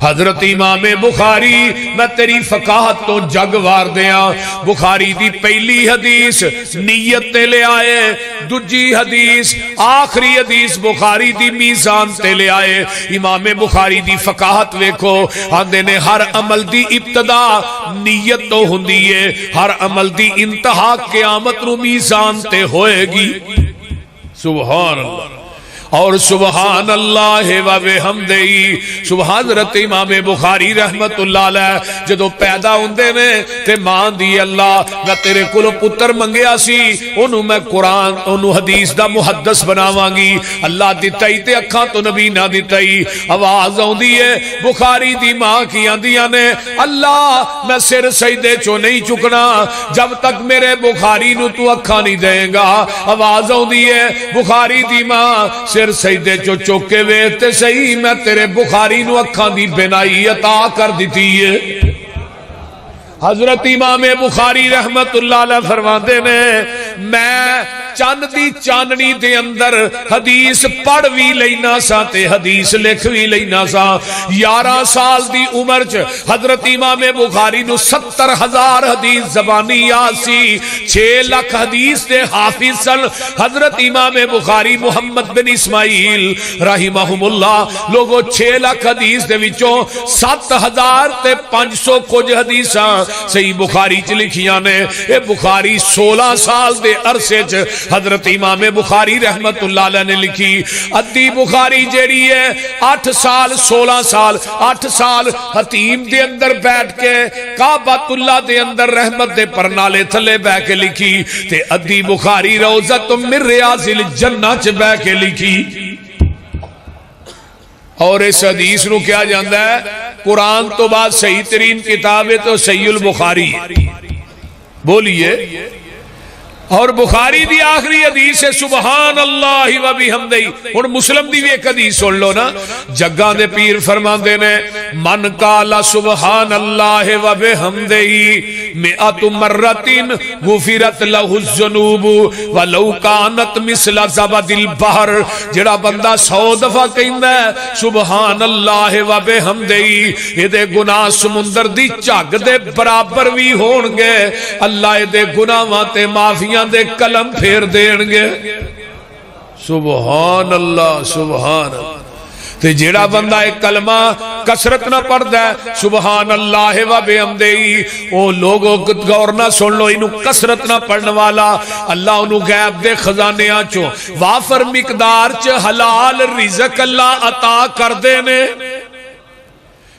حضرت امام بخاری میں تیری فقاہت تو جگ وار دیاں بخاری دی پہلی حدیث نیت تے لے آئے دوجی حدیث آخری حدیث بخاری دی میزان تے لے آئے امام بخاری دی فقاہت ویکھو آندے نے ہر عمل دی ابتدا نیت تو ہوندی ہے ہر عمل دی انتہا قیامت نو میزان تے ہوئے گی سبحان اللہ اور سبحان اللہ و بحمدہی سبحان حضرت امام بخاری رحمت اللہ علیہ جدو پیدا ہوندے نے تے ماں دی اللہ میں تیرے کولو پتر منگیا سی انہوں میں قرآن انہوں حدیث دا محدث بناواں گی اللہ دتائی تے اکھاں تو نبی نہ دتائی آواز آندی ہے بخاری دی ماں کی آندیاں نے اللہ میں سر سجدے چو نہیں چکنا جب تک میرے بخاری نو تو اکھاں نہیں دیں گا آواز آندی ہے بخاری دی ماں سر سجدے چو چوکے ویتے صحیح میں تیرے بخاری نو اکھاں دی بنائی عطا کر دیتی ہے حضرت امام بخاری رحمت اللہ علیہ فرماندے نے میں چند دی چاننی دے اندر حدیث پڑھ بھی لینا سا تے حدیث لکھ بھی لینا سا 11 سال دی عمر چ حضرت امام بخاری نو 70,000 حدیث زبانی یاد سی 6 لاکھ حدیث دے حافظ سن حضرت امام بخاری محمد بن اسماعیل رحمہم اللہ لوگوں 6 لاکھ حدیث دے وچوں 7,500 کچھ حدیثاں صحیح بخاری چ لکھیاں نے اے بخاری 16 سال دے عرصے چ حضرت امام بخاری رحمت اللہ علیہ نے لکھی ادی بخاری جیڑی ہے 8 سال 16 سال 8 سال حتیم دے اندر بیٹھ کے کعبۃ اللہ دے اندر رحمت دے پرنالے تھلے بہ کے لکھی تے ادی بخاری روضۃ من ریاض الجنہ چ بہ کے لکھی اور اس حدیث نو کیا جاندا ہے قرآن تو بعد صحیح ترین کتاب ہے تو صحیح البخاری بولیے اور بخاری دی آخری حدیث ہے سبحان اللہ و بحمدہی اور مسلم دی بھی ایک حدیث سن لو نا جگہ دے پیر فرماندے نے من قال سبحان اللہ و بحمدہی 100 مرۃ غفرت لہ الذنوب ولو کانت مثل زبد البحر جڑا بندہ 100 دفعہ کہندا ہے سبحان اللہ و بحمدہی اے دے گناہ سمندر دی جھگ دے برابر بھی ہون گے اللہ اے دے گناہاں تے معافی دے کلم پھیر دین گے سبحان اللہ سبحان اللہ تے جیڑا بندہ ایک کلمہ کسرت نہ پڑھدا ہے سبحان اللہ و بحمدہی او لوگوں غور نہ سن لو انہوں کسرت نہ پڑھنے والا اللہ انہوں غیب دے خزانیاں چو وافر مقدار چ حلال رزق اللہ عطا کر دینے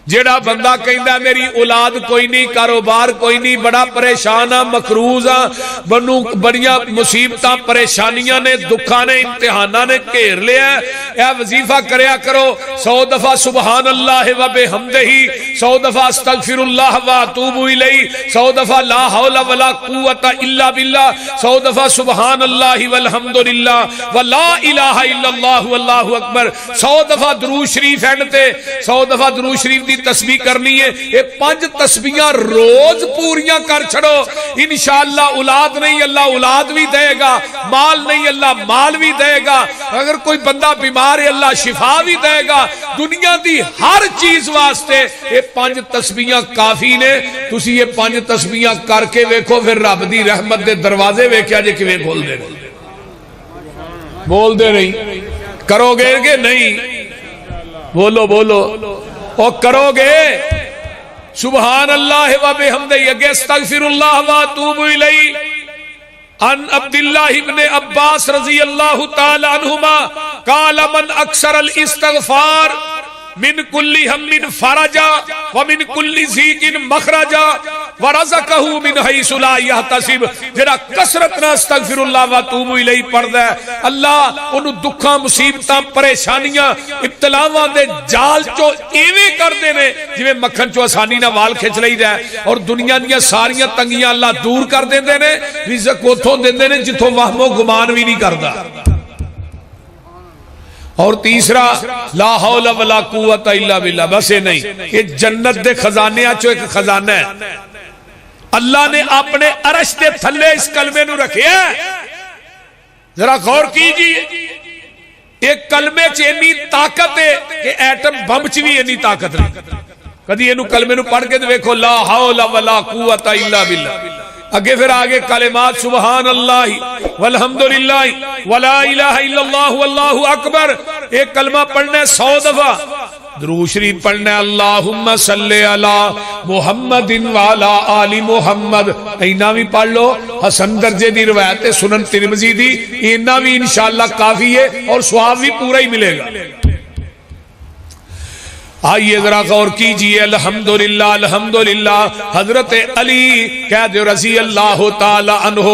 جیڑا بندہ کہندا میری اولاد کوئی نہیں کاروبار کوئی نہیں بڑا پریشان ہاں مقروض ہاں بنو بڑیاں مصیبتاں پریشانیاں نے دکھاں نے امتحاناں نے گھیر لیا اے وظیفہ کریا کرو 100 دفعہ سبحان اللہ و بحمدہی 100 دفعہ استغفر اللہ و اتوب الیہ 100 دفعہ لا حول ولا قوت الا باللہ 100 دفعہ سبحان اللہ والحمدللہ ولا الہ الا اللہ واللہ اکبر 100 دفعہ درود شریف اینڈ تے 100 دفعہ درود شریف دی تسبیح کرنی ہے یہ 5 تسبیحاں روز پوریاں کر چھڑو انشاءاللہ اولاد نہیں اللہ اولاد بھی دے گا مال نہیں اللہ مال بھی دے گا اگر کوئی بندہ بیمار ہے اللہ شفا بھی دے گا دنیا دی ہر چیز واسطے یہ 5 تسبیحاں کافی نے تسی یہ 5 تسبیحاں کر کے ویکھو پھر رب دی رحمت دے دروازے ویکھیا جے کیویں کھول دے بول دے نہیں کرو گے کہ نہیں بولو بولو اور کرو گے سبحان اللہ و بحمدہی اگے استغفر اللہ و اتوب الیہ ان عبداللہ ابن عباس رضی اللہ تعالی عنہما قال من اکثر الاستغفار من کل ہم فرجا ومن کل ضیق مخرجا ورزقہ من حیث لا یحتسب جڑا کثرت نہ استغفر اللہ و اتوب الیہ پڑھدا ہے اللہ انہوں دکھاں مصیبتاں پریشانیاں ابتلاواں دے جال چو ایویں کر دے نے جویں مکھن چو آسانی نہ وال کھچ لئیدا ہے اور دنیا دیاں ساریاں تنگیاں اللہ دور کر دیندے نے رزق اوتھوں دیندے نے جتھوں وہم و گمان بھی نہیں کردا اور تیسرا لا حول ولا قوت الا باللہ بس نہیں یہ جنت دے خزانے آچو ایک خزانہ ہے اللہ نے اپنے عرش دے تھلے اس کلمے نو رکھے ہیں ذرا غور کیجئے ایک کلمے چ اتنی طاقت ہے کہ ایٹم بم چ بھی اتنی طاقت نہیں کدی اینو کلمے نو پڑھ کے تے ویکھو لا حول ولا قوت الا باللہ. اگے پھر آگے کلمات سبحان اللہ والحمدللہ ولا الہ الا اللہ واللہ اکبر. ایک کلمہ پڑھنا ہے 100 دفعہ. درود شریف پڑھنا ہے اللہم صلی علی محمد وعلی آل محمد. اینا بھی پڑھ لو. حسن درجے دی روایت سنن ترمذی دی. اینا بھی انشاءاللہ کافی ہے اور ثواب بھی پورا ہی ملے گا. آئیے ذرا غور کیجئے. الحمدللہ الحمدللہ. حضرت علی کہہ دے رضی اللہ تعالی عنہ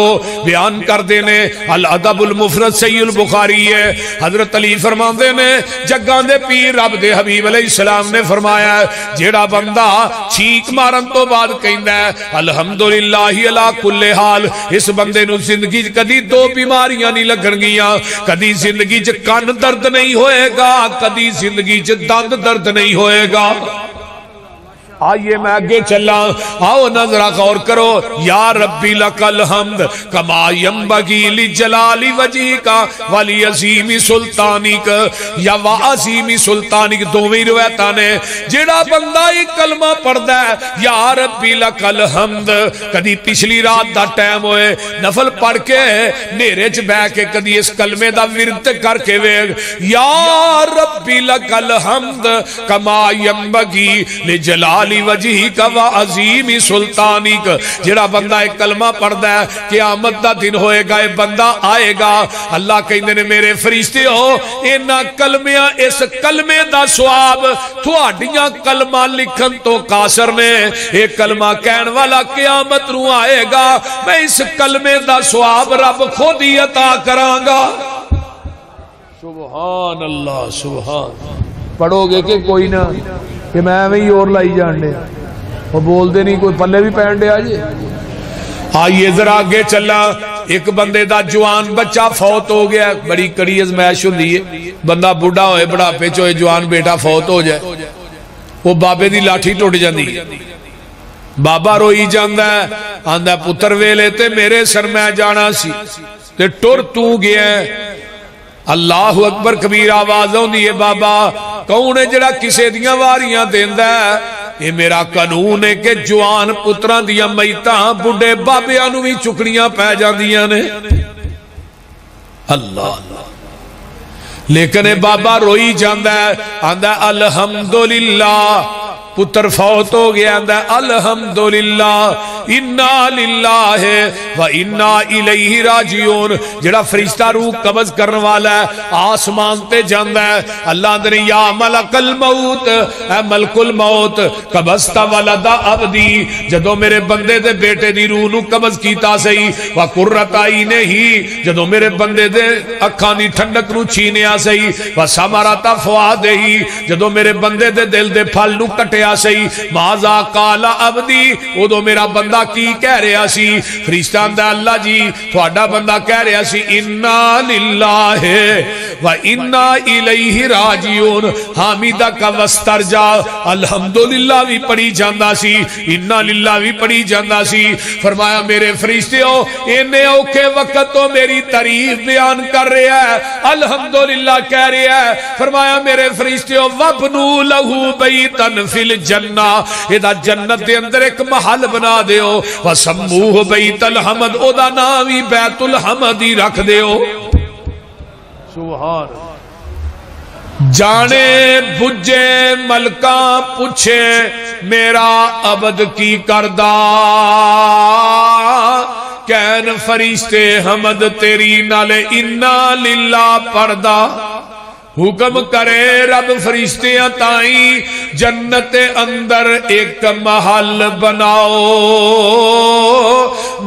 بیان کر دینے الادب المفرد صحیح البخاری ہے. حضرت علی فرماندے نے جگاں دے پیر رب دے حبیب علیہ السلام نے فرمایا جیڑا بندہ چھینک مارن تو بعد کہندا ہے الحمدللہ علی کل حال, اس بندے نو زندگی کدی 2 بیماریاں نہیں لگن گیاں. کدی زندگی چ کان درد نہیں ہوئے گا, کدی زندگی چ دند درد نہیں ہوئے گا. آئیے میں آگے چلا. آؤ نظرہ غور کرو. یا ربی لک الحمد کما ینبغی لجلال وجہک ولی عظیم سلطانک. یا وعظیم سلطانک دوویں روایتاں نے. جیڑا بندہ ایک کلمہ پڑھدا ہے یا ربی لک الحمد, کدی پچھلی رات دا ٹائم ہوئے نفل پڑھ کے نیرے چ بیٹھ کے کدی اس کلمے دا ورد کر کے ویکھ یا ربی لک الحمد کما ینبغی لجلال وجہک وعظیم سلطانک. جڑا بندہ ایک کلمہ پڑھدا ہے قیامت دا دن ہوئے گا, یہ بندہ آئے گا. اللہ کہندے نے میرے فرشتے ہو انہاں کلمیاں اس کلمے دا ثواب تھوڑیاں کلمہ لکھن تو قاصر نے. ایک کلمہ کہن والا قیامت نو آئے گا, میں اس کلمے دا ثواب رب خود ہی عطا کراں گا. سبحان اللہ سبحان. پڑھو گے کہ کوئی نہ کہ میں وہی اور لائی جان دے وہ بول دے نہیں کوئی پلے بھی پہن دے. آجے آئیے ذرا آگے چلا. ایک بندے دا جوان بچہ فوت ہو گیا. بڑی کڑی ازمائش ہوندی ہے. بندہ بوڑھا ہوئے بڑھاپے چ ہوئے جوان بیٹا فوت ہو جائے, وہ بابے دی لاٹھی ٹوٹ جاندی ہے. بابا روئی جاندا ہے آندا پتر ویلے تے میرے سر میں جانا سی تے ٹر تو گیا. اللہ اکبر کبیر آواز ہوندی ہے بابا کون ہے جڑا کسے دیاں واریاں دیندا ہے؟ یہ میرا قانون ہے کہ جوان پتراں دیاں میتاں بڈھے بابیاں نو بھی چکنیاں پہ جاندیاں نے. اللہ لیکن بابا روئی جاندا ہے آندا الحمدللہ. پتر فوت ہو گیا آندا الحمدللہ انا للہ و انا الیہ راجعون. جڑا فرشتہ روح قبض کرنے والا ہے آسمان تے جاندا ہے. اللہ نے یا ملک الموت, اے ملک الموت قبضت ولد عبدی, جدو میرے بندے دے بیٹے دی روح نو قبض کیتا سہی و قرۃ عینہ, جدو میرے بندے دے اکھاں دی ٹھنڈک نو چھینیا سہی و ثمرۃ فؤادہ, جدو میرے بندے دے دل دے پھل نو کٹیا سہی ماذا قال عبدی, ادو میرا بندہ کی کہہ رہا سی؟ فرشتہ آندا اللہ جی تھوڑا بندہ کہہ رہا سی انا للہ و انا الیہ راجعون. حامدک واسترجا الحمدللہ بھی پڑھی جاندا سی, انا للہ بھی پڑھی جاندا سی. فرمایا میرے فرشتیو اینے اوکھے وقت تو میری تعریف بیان کر رہا ہے, الحمدللہ کہہ رہا ہے. فرمایا میرے فرشتیو وابنو لہو بیتن فی الجنہ, ادا جنت دے اندر ایک محل بنا دیو وسموہ بیت الحمد, او دا نام ہی بیت الحمد ہی رکھ دیو. سبحان. جانے بجے ملکاں پوچھے میرا عبد کی کردہ, کین فرشتے حمد تیری نالے انا للہ پردہ. حکم کرے رب فرشتیاں تائیں جنت اندر ایک محل بناؤ,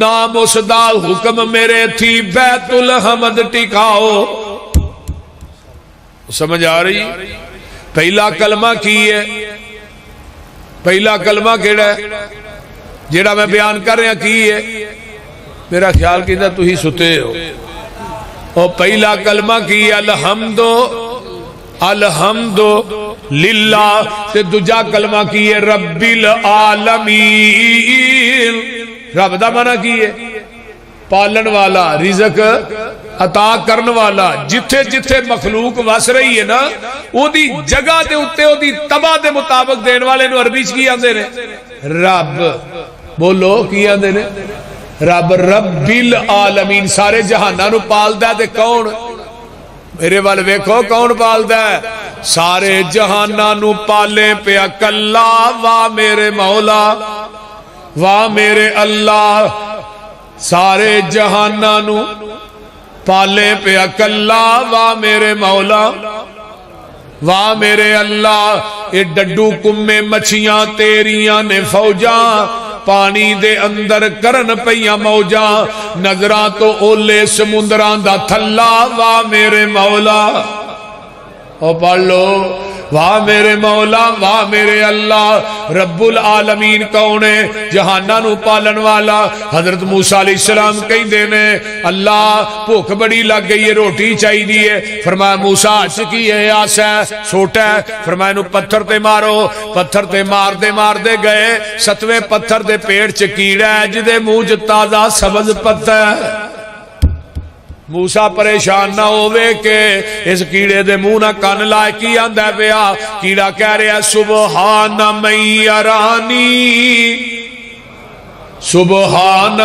نام اس دا حکم میرے تھی بیت الحمد ٹکاؤ. سمجھ آ رہی؟ پہلا کلمہ کی ہے, پہلا کلمہ کیڑا ہے جیڑا میں بیان کر رہا کی ہے؟ میرا خیال کیتا تو ہی ستے ہو. اور پہلا کلمہ کی ہے الحمد الحمد للہ, تے دوجا کلمہ کی ہے رب العالمین. رب دا معنی کی ہے؟ پالن والا, رزق عطا کرن والا جتھے جتھے مخلوق وس رہی ہے نا او دی جگہ دے اتے او دی تباہ دے مطابق دین والے نو عربی چ کی آندے نے رب بولو کی آندے نے رب رب العالمین سارے جہاناں نو پالدا ہے تے کون میرے وال ویکھو کون پالدا ہے سارے جہاناں نو پالے پیا کلا واہ میرے مولا واہ میرے اللہ سارے جہاناں نو پالے پیا کلا واہ میرے مولا واہ میرے اللہ یہ ڈڈو کمے مچھیاں تیریاں نے فوجاں پانی دے اندر کرن پیاں موجاں نظراں تو اولے سمندران دا تھلا واہ میرے مولا او پڑھ لو واہ میرے مولا واہ میرے اللہ رب العالمین کون ہے جہاناں نو پالن والا حضرت موسیٰ علیہ السلام کہیں دینے اللہ بھوک بڑی لگ گئی ہے روٹی چاہی دیئے فرمایا موسیٰ چکی ہے آس ہے سوٹا ہے فرمایا نو پتھر تے مارو پتھر تے مار دے گئے ستویں پتھر دے پیڑ چکیڑا ہے جدے موج تازہ سبز پتھر ہے موسیٰ پریشان نہ ہوئے کہ اس کیڑے دے منہ نہ کان لائے کی آندہ پیا کیڑا کہہ رہے ہیں سبحان من یرانی سبحان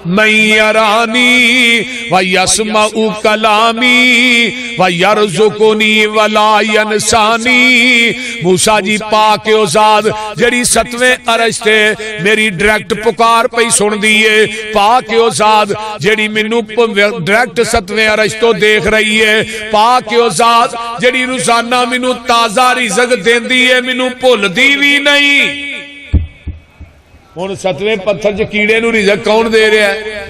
من یرانی ویسمع کلامی ویرزقنی ولا ینسانی موسیٰ جی پاک او ذات جڑی ستویں عرش تے میری ڈائریکٹ پکار پئی سن دیئے پاک او ذات جڑی مینوں ڈائریکٹ ستویں عرش تو دیکھ رہی ہے پاک او ذات جڑی روزانہ مینوں تازہ رزق دیندی ہے مینوں بھلدی وی نہیں ہن ستویں پتھر چ کیڑے نو رزق کون دے رہا ہے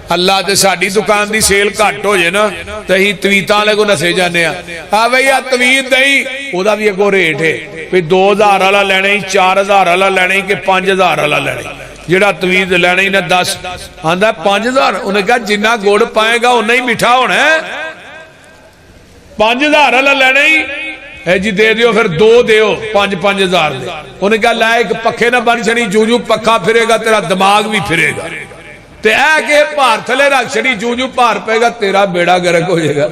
اللہ تے ساڈی دکان دی سیل گھٹ ہو جائے نا تے اسی تویتاں والے کو نسے جانے آ بھئی آ تویت دئی او دا بھی اگوں ریٹ ہے کوئی 2000 والا لینا ہی 4000 والا لینا ہی کہ 5000 والا لینا جڑا تویت لینا ہی نہ 10 آندا 5000 انہیں کہا جنہ گڑ پائے گا اتنا ہی میٹھا ہونا ہے 5000 والا لینا ہی اے جی دے دیو پھر 2 دیو 5-5000 دے انہیں کہا لائے ایک پکھے نہ بن چھڑی جو جو پکھا پھرے گا تیرا دماغ بھی پھرے گا تے اے کہ پار تھلے رکھ چھڑی جو جو پار پے گا تیرا بیڑا گرک ہو جائے گا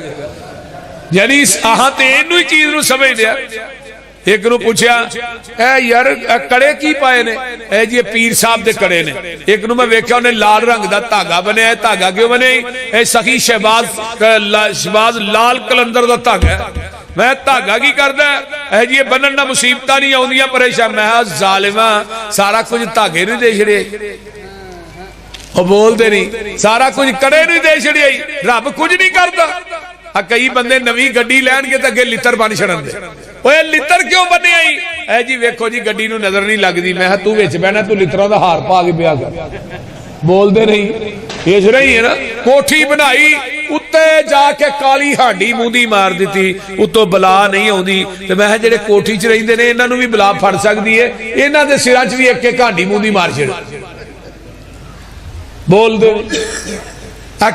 یعنی آہاں تے انہوں ہی چیز نو سمجھ دیا ایک نو پوچھیا اے یار کڑے کی پائے نے اے جی پیر صاحب دے کڑے نے ایک نو میں ویکھیا انہیں لال رنگ دا تاگا بنے ہے تاگا کیوں بنے اے سخی شہباز لال کلندر دا تاگا ہے میں تاگا کی کردا ہے اے جی بنن نہ مصیبتاں نہیں آوندیاں پریشان میں ظالما سارا کچھ تاگے نہیں دے چھڑے او بول دے نہیں سارا کچھ کڑے نہیں دے چھڑے رب کچھ نہیں کردا کئی بندے نویں گڈی لین کے تے اگے لتر بن چھڑن دے اوے لتر کیوں بنے آئی اے جی ویکھو جی گڈی نو نظر نہیں لگدی میں تو وچ بہنا تو لتراں دا ہار پا کے پیا کر بول دے نہیں اس رہی ہے نا کوٹھی بنائی اتے جا کے کالی ہانڈی موندی مار دیتی اتو بلا نہیں ہوندی تے میں جڑے کوٹھی چ رہندے نے انہاں نو بھی بلا پھڑ سکدی ہے انہاں دے سراں چ بھی ایک ایک ہانڈی موندی مار چھڑ بول دے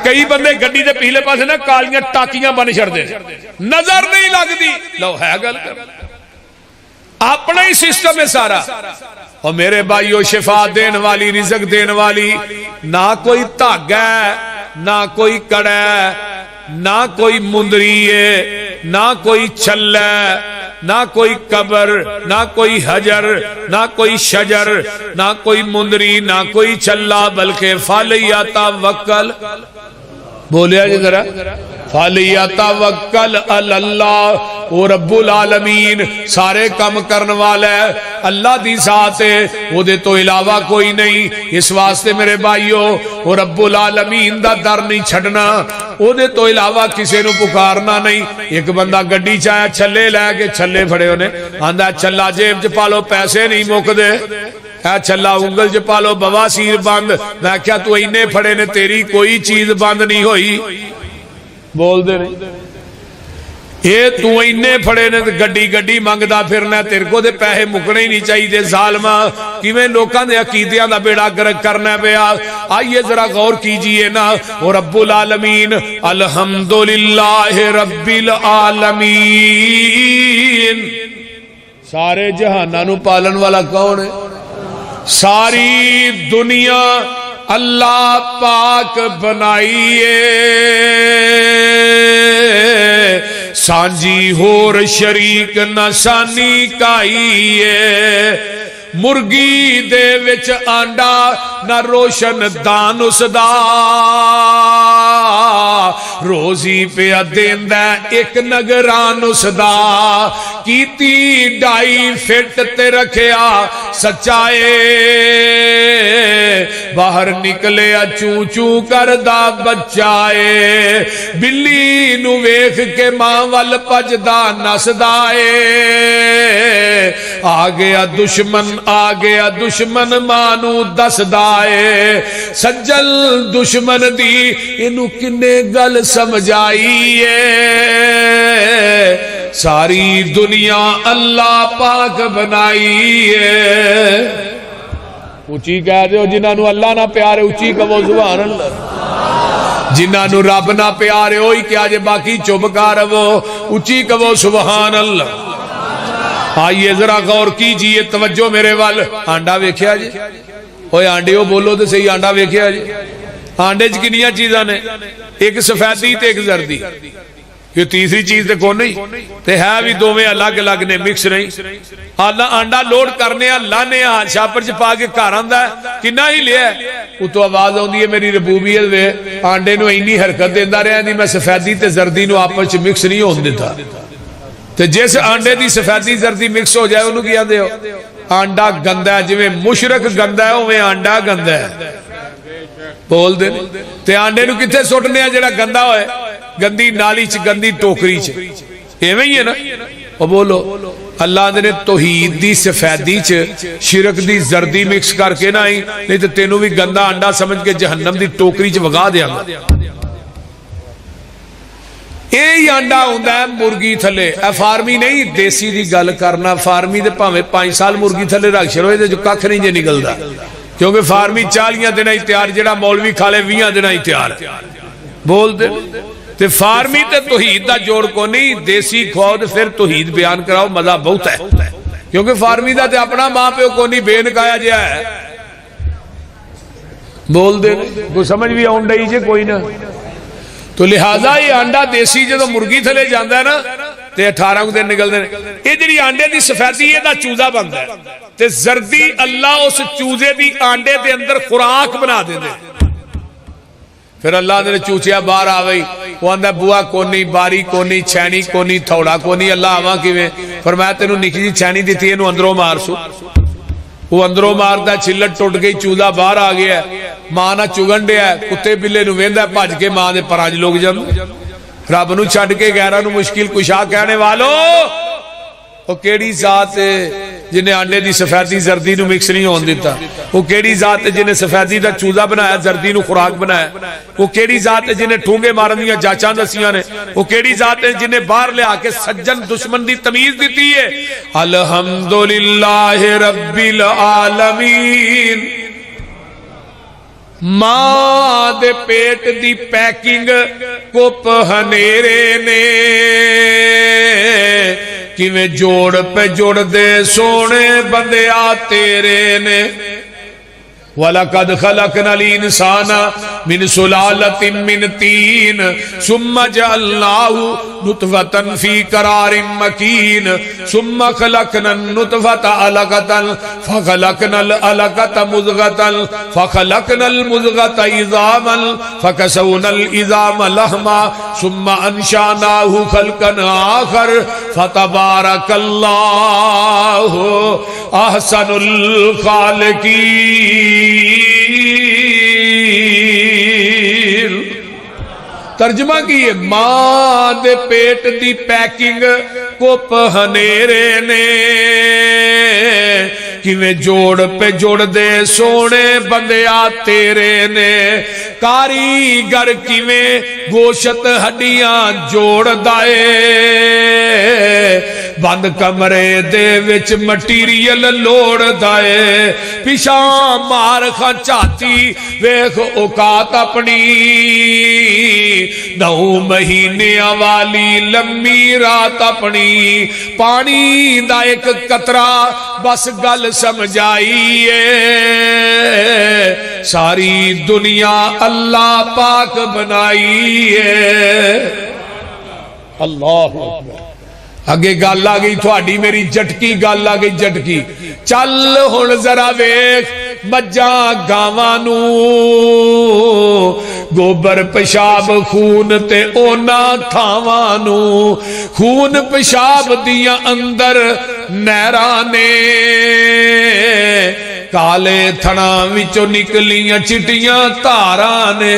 کئی بندے گڈی دے پچھلے پاسے نا کالیاں ٹاکیاں بن چھڑ دے نظر نہیں لگدی لو ہے گل اپنا ہی سسٹم ہے سارا اور میرے بھائیو شفا دین والی رزق دین والی نہ کوئی دھاگا ہے نہ کوئی کڑا ہے نہ کوئی مندری ہے نہ کوئی چھل ہے نہ کوئی قبر نہ کوئی حجر نہ کوئی شجر نہ کوئی مندری نہ کوئی چھلا بلکہ فَلْيَتَوَكَّلْ بولیا جی ذرا فَلْيَتَوَكَّلْ عَلَى اللَّهِ وہ رب العالمین سارے کام کرنے والا ہے اللہ دی ذات ہے وہ دے تو علاوہ کوئی نہیں اس واسطے میرے بھائیو وہ رب العالمین دا در نہیں چھڑنا وہ دے تو علاوہ کسی نو پکارنا نہیں ایک بندہ گڈی چاہیا چھلے لے کے چھلے پھڑے ہونے آندہ چھلا جیب چ پالو پیسے نہیں موک دے اے چھلا انگل چ پالو بواسیر بند میں کیا تو اینے پھڑے نے تیری کوئی چیز بند نہیں ہوئی بول دے نہیں یہ تو اینے پھڑے نے گڈی گڈی منگدا پھرنا تیرے کو دے پیسے مکنے ہی نہیں چاہیے ظالما کیویں لوکاں دے عقیدیاں دا بیڑا گرک کرنا پیا آئیے ذرا غور کیجئے نا وہ رب العالمین الحمدللہ رب العالمین سارے جہاناں نو پالن والا کون ہے ساری دنیا اللہ پاک بنائیے سانجی ہور شریک نہ سانی کائیے مرغی دے وچ آنڈا نہ روشن دان اس دا روزی پہ دیندا ایک نگران اس دا کیتی ڈائی فٹ تے رکھیا سچائے باہر نکلے چوں چوں کردا بچائے بلی نو ویکھ کے ماں ول پجدا نسدا اے آ گیا دشمن ماں نو دسدا اے سجل دشمن دی اینو کنے گل سمجھائی ہے ساری دنیا اللہ پاک بنائی ہے اچھی کہہ دیو جنہاں نو اللہ نہ پیارے اچھی کہو سبحان اللہ جنہاں نو رب نہ پیارے ہوئی کیا جے باقی چپ کر رہو اچھی کہو سبحان اللہ آئیے ذرا غور کیجئے توجہ میرے وال آنڈا ویکھیا جی اوے آنڈے ہو بولو تو صحیح آنڈا ویکھیا جی آنڈے چ کنیاں چیزاں نے ایک سفیدی تے ایک زردی یہ تیسری چیز تے کون نہیں تے ہے بھی دوویں الگ الگ نے مکس نہیں اللہ آنڈا لوڈ کرنے لانے شاپر چ پا کے گھر آندا ہے کنا ہی لیا اتو آواز آندی ہے میری ربوبیت وے آنڈے نو اینی حرکت دیندا رہیا نہیں میں سفیدی تے زردی نو آپس چ مکس نہیں ہون دیتا تے جس آنڈے دی سفیدی زردی مکس ہو جائے انہوں کیا دے ہو آنڈا گندا ہے جویں مشرک گندا ہے اویں آنڈا گندا ہے بول دے تے آنڈے نو کتھے سٹنے ہیں جڑا گندا ہوئے گندی نالی چ گندی ٹوکری چ ایویں ہی ہے نا او بولو اللہ نے توحید دی سفیدی چ شرک دی زردی مکس کر کے نہ آئی نہیں تے تینوں بھی گندا انڈا سمجھ کے جہنم دی ٹوکری چ وگا دیاں گا یہ انڈا ہوندا ہے مرغی تھلے اے فارمی نہیں دیسی دی گل کرنا فارمی دے پاویں 5 سال مرغی تھلے رکھ چھڑو تے جو ککھ نہیں جے نکلدا کیونکہ فارمی 40 دن ہی تیار جڑا مولوی کھالے 20 دن ہی تیار بول دے تے فارمی تے توحید دا جوڑ کو نہیں دیسی کھواؤ تے پھر توحید بیان کراؤ مزہ بہت ہے کیونکہ فارمی دا تے اپنا ماں پیو کو نہیں بے نکایا جیا ہے بول دے کوئی سمجھ بھی آن ڈئی جے کوئی نہ تو لہذا یہ آنڈا دیسی جدو مرغی تھلے جاندا ہے نا تے 18 دن نکل دے یہ جڑی آنڈے دی سفیدی ہے دا چوزا بندا ہے تے زردی اللہ اس چوزے دی آنڈے دے اندر خوراک بنا دے دے پھر اللہ نے چوچیا باہر آ گئی وہ آندا بوا کونی باری کونی چھینی کونی تھوڑا کونی اللہ آواں کیویں فرمایا تینوں نکی جی چھینی دتی اینو اندروں مار سو وہ اندروں ماردا چھلٹ ٹوٹ گئی چوزا باہر آ گیا ماں نہ چگن ڈیا کتے بلے نو ویندا بھج کے ماں دے پراج لوگ جان رب نو چھڈ کے غیراں نو مشکل کشا کہنے والو وہ کیڑی ذات ہے جنہیں آنڈے دی سفیدی زردی نو مکس نہیں ہون دیتا وہ کیڑی ذات ہے جنہیں سفیدی دا چوزا بنایا زردی نو خوراک بنایا وہ کیڑی ذات ہے جنہیں ٹھونگے مارن دیا جاچاں دسیاں نے وہ کیڑی ذات ہے جنہیں باہر لے آکے سجن دشمن دی تمیز دیتی ہے الحمدللہ رب العالمین ماں دے پیٹ دی پیکنگ کو پہنیرے نے کیویں جوڑ پہ جوڑ دے سونے بندیا تیرے نے وَلَقَدْ خَلَقْنَا الْإِنسَانَ مِنْ سُلَالَةٍ مِّنْ طِينٍ ثُمَّ جَعَلْنَاهُ نُطْفَةً فِي قَرَارٍ مَّكِينٍ ثُمَّ خَلَقْنَا النُّطْفَةَ عَلَقَةً فَخَلَقْنَا الْعَلَقَةَ مُضْغَةً فَخَلَقْنَا الْمُضْغَةَ عِظَامًا فَكَسَوْنَا الْعِظَامَ لَحْمًا ثُمَّ أَنشَأْنَاهُ خَلْقًا آخَرَ فَتَبَارَكَ اللَّهُ أَحْسَنُ الْخَالِقِينَ ترجمہ کیے ماں دے پیٹ دی پیکنگ کو پہنیرے نے کیویں جوڑ پہ جوڑ دے سونے بندیا تیرے نے کاریگر کیویں گوشت ہڈیاں جوڑ دائے بند کمرے دے وچ مٹیریل لوڑ دائے پیشاں مار خاں چاتی ویکھ اوقات اپنی 9 مہینے والی لمبی رات اپنی پانی دا ایک قطرہ بس گل سمجھائیے ساری دنیا اللہ پاک بنائیے اللہ اکبر اگے گل آ گئی تھوڑی میری جٹکی گل آ گئی جٹکی چل ہن ذرا ویکھ مجھاں گاواں نو گوبر پیشاب خون تے اونا تھاواں نو خون پیشاب دیاں اندر نہراں نے کالے تھڑاں وچوں نکلیاں چٹیاں تاراں نے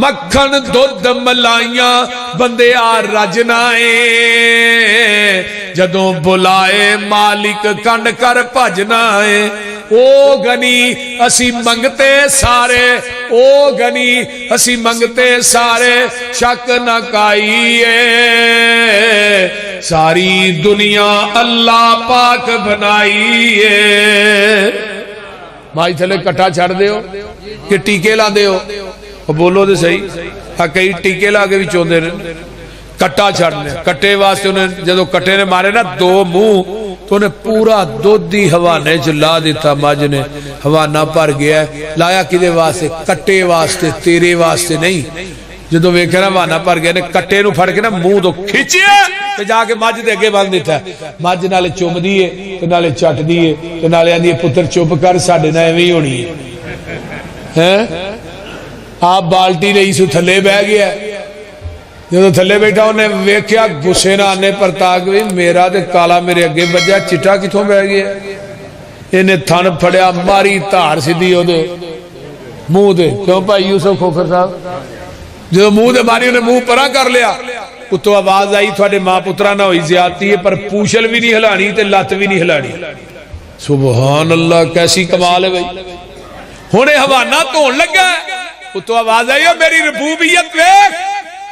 مکھن دودھ ملائیاں بندے آ رجنائے جدوں بلائے مالک کنڈ کر بھجنائے او گنی اسی منگتے سارے او گنی اسی منگتے سارے شک نہ کائیے ساری دنیا اللہ پاک بنائیے مائی تھلے کٹا چھڑ دیو کہ ٹیکے لا دیو بولو دے صحیح کئی ٹیکے لا کے بھی چوندے رہے کٹا چھڑنے کٹے واسطے انہیں جدو کٹے نے مارے نا 2 منہ تو انہیں پورا دودھی حوانے چلا دیتا ماج نے حوانہ پر گیا ہے لایا کدے واسطے کٹے واسطے تیرے واسطے نہیں جدو ویکھے نا حوانہ پر گیا نے کٹے نو پھڑ کے نا منہ تو کھچیا تے جا کے ماج دے اگے باندھ دیتا ہے ماج نالے چوم دیئے تے نالے چٹ دیئے تے نالے آندی پتر چوپ کر ساڑھے نہ ایویں ہونی ہے آپ بالٹی رہی سو تھلے بہ گیا جب تھلے بیٹھا انہیں ویکھیا گسے نہ آنے پر تاک بھی میرا دے کالا میرے اگے بجا چٹا کتوں بہ گیا انہیں تھن پھڑیا ماری تار سی دی ہو دے منہ دے کیوں پائی یوسف کھوکر صاحب جب منہ دے ماری انہیں منہ پرا کر لیا اتو آواز آئی تھوڑے ماں پترہ نہ ہوئی زیادتی ہے پر پوچھل بھی نہیں ہلانی تے لات بھی نہیں ہلانی سبحان اللہ کیسی کمال ہے بھائی ہونے حوانہ تو لگا ہے تو آواز آئی میری ربوبیت ویکھ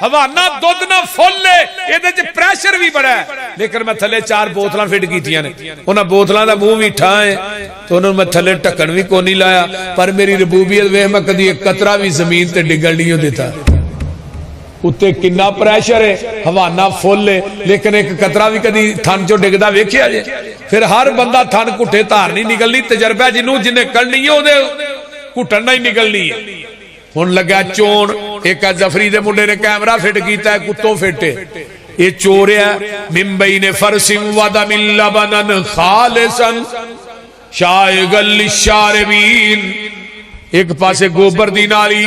حوانہ دودھ نہ پھول لے یہ دے پریشر بھی بڑا ہے لیکن میں تھلے 4 بوتلاں فٹ کیتیاں نے انہاں بوتلاں دا منہ بھی ٹھائیں تو انہوں میں تھلے ٹکن بھی کو نہیں لایا پر میری ربوبیت ویکھ میں کدی ایک قطرہ بھی زمین تے ڈگل نہیں ہو دیتا اتے کنا پریشر ہے حوانہ پھول لے لیکن ایک قطرہ بھی کدی تھن جو ڈگدا ویکھیا جے پھر ہر بندہ تھن کٹے تار نہیں نکلنی تجربہ جنوں جنہیں کرنی ہے وہ کٹن نہیں نکلنی ہے ہن لگا چون ایک زفری دے منڈے نے کیمرہ فٹ کیتا ہے کتوں فٹے یہ چور ہے من بین فرس ودم لبنن خالصا شائغا للشاربین ایک پاسے گوبر دی نالی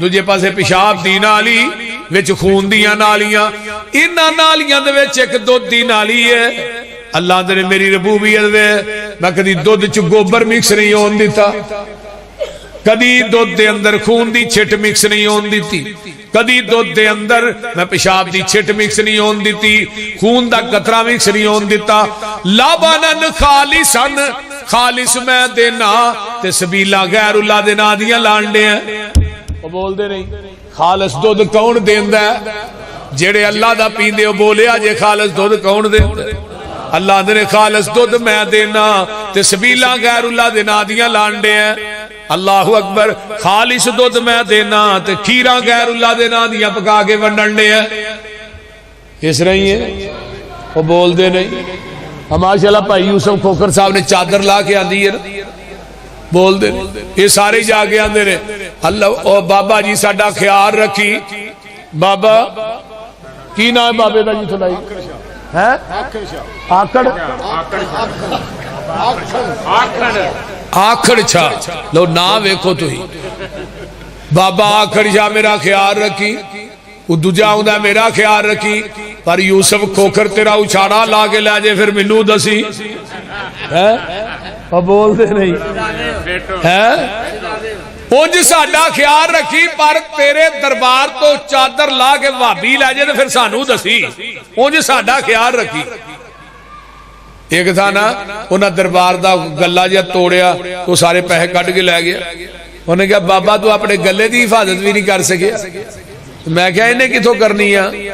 دوجے پاسے پیشاب دی نالی وچ خون دیاں نالیاں انہاں نالیاں دے وچ ایک دودھ دی نالی ہے اللہ نے میری ربوبیت میں کدی دودھ چ گوبر مکس نہیں ہون دیتا کدی دودھ دے اندر خون دی چھٹ مکس نہیں ہون دیتی کدی دودھ دے اندر میں پیشاب دی چھٹ مکس نہیں ہون دیتی خون دا قطرہ مکس نہیں ہون دیتا لبنن خالصن خالص میں دینا تے سبیلا غیر اللہ دے نا دیاں لانڈے ہیں وہ بول دے نہیں خالص دودھ کون دیندا ہے جڑے اللہ دا پیندے ہو بولے آجے خالص دودھ کون دیندا ہے اللہ دے خالص دودھ میں دینا تے سبیلا غیر اللہ دے نا دیاں لانڈے ہیں اللہ اکبر خالص دودھ میں دینا تے کھیرا غیر اللہ دے نا دیا پکا کے ونڈنے ہیں اس رہی ہے وہ بول دے نہیں ماشاءاللہ بھائی یوسف کھوکر صاحب نے چادر لا کے آندی ہے بول دے یہ سارے جا کے آندے نے اللہ او بابا جی ساڈا خیال رکھی بابا کی نام بابے دا جی تھلائی ہے آکڑ آکھڑ چھا لو نا ویکھو تو ہی بابا آکھڑ چھا میرا خیال رکھی وہ دوجا ہوں میرا خیال رکھی پر یوسف کھوکر تیرا اچھاڑا لا کے لے جے پھر منو دسی بول دے نہیں اونج ساڈا خیال رکھی پر تیرے دربار تو چادر لا کے بھابی لے جے پھر سانو دسی اونج ساڈا خیال رکھی ایک تھا نا انہاں دربار دا گلہ جا توڑیا تو سارے پیسے کٹ کے لے گیا انہوں نے کہا بابا تو اپنے گلے دی حفاظت بھی نہیں کر سکے میں کہا انہیں کتوں کرنی ہے